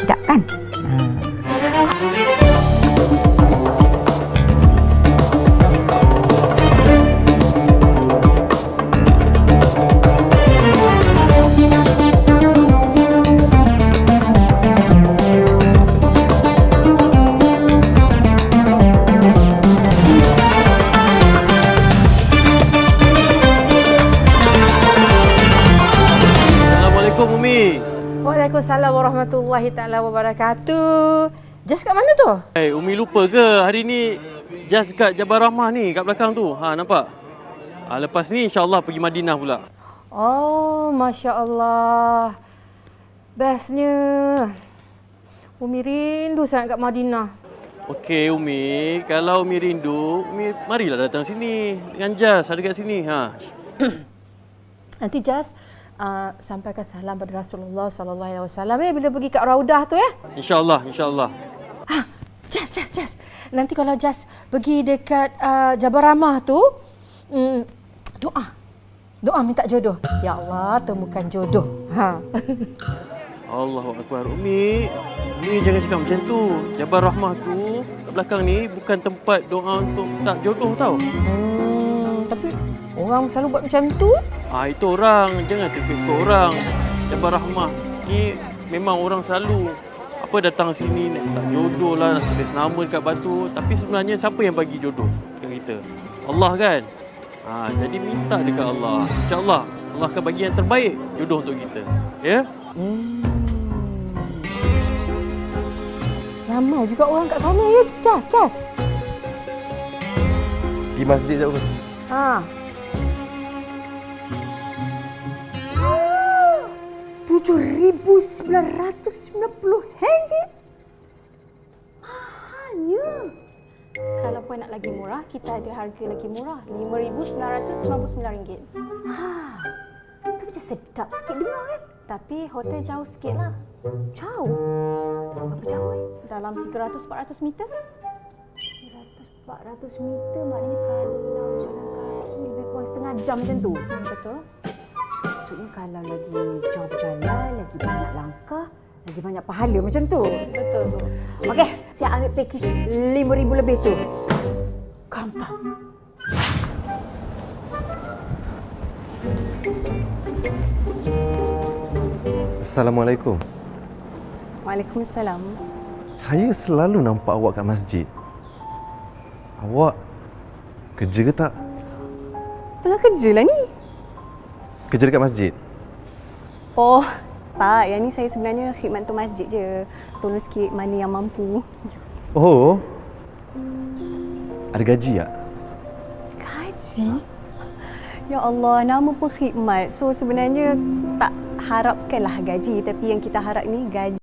Tak kan? Assalamualaikum Umi. Waalaikumsalam warahmatullahi taala wabarakatuh. Jas kat mana tu? Umi lupa ke hari ni Jas kat Jabal Rahmah ni kat belakang tu. Nampak? Lepas ni insya-Allah pergi Madinah pula. Oh, masya-Allah. Bestnya. Umi rindu sangat kat Madinah. Okey Umi, kalau Umi rindu, Umi marilah datang sini dengan Jas ada kat sini. Nanti Jas sampaikan salam pada Rasulullah sallallahu alaihi wasallam bila pergi kat Raudah tu ya. Insya-Allah, insya-Allah. Jas. Nanti kalau Jas pergi dekat Jabal Rahmah tu, doa minta jodoh. Ya Allah, temukan jodoh. Allahu Akbar. Umi jangan cakap macam tu. Jabal Rahmah tu kat belakang ni bukan tempat doa untuk minta jodoh tau. Tapi orang selalu buat macam tu. Itu orang, jangan terfikir orang. Jabal Rahmah ni memang orang selalu datang sini nak minta jodoh lah, nak tulis nama dekat batu. Tapi sebenarnya siapa yang bagi jodoh dekat kita? Allah kan? Jadi minta dekat Allah. InsyaAllah Allah akan bagi yang terbaik jodoh untuk kita. Ya? Ramai juga orang kat sana ya, Jas. Di masjid sekejap ke? RM7,990. Mahalnya. Kalau puan nak lagi murah, kita ada harga lagi murah, RM5,999. Itu macam sedap sikit dengar kan? Tapi hotel jauh sikit lah. Jauh. Berapa jauh Dalam 300-400 meter. 400 meter maknanya kalau jalan kaki lebih kurang setengah jam macam tu. Betul. Maksudnya kalau lagi jauh berjalan, lagi banyak langkah, lagi banyak pahala macam tu. Betul tu. Okey, saya ambil package RM5,000 lebih tu. Gampang. Assalamualaikum. Waalaikumsalam. Saya selalu nampak awak kat masjid. Awak kerja ke tak? Tengah kerja lah ni. Kerja dekat masjid? Oh, tak. Yang ni saya sebenarnya khidmat untuk masjid je. Tolong sikit mana yang mampu. Oh. Ada gaji tak? Gaji? Ya Allah, nama pun khidmat. So sebenarnya tak harapkanlah gaji. Tapi yang kita harap ni gaji.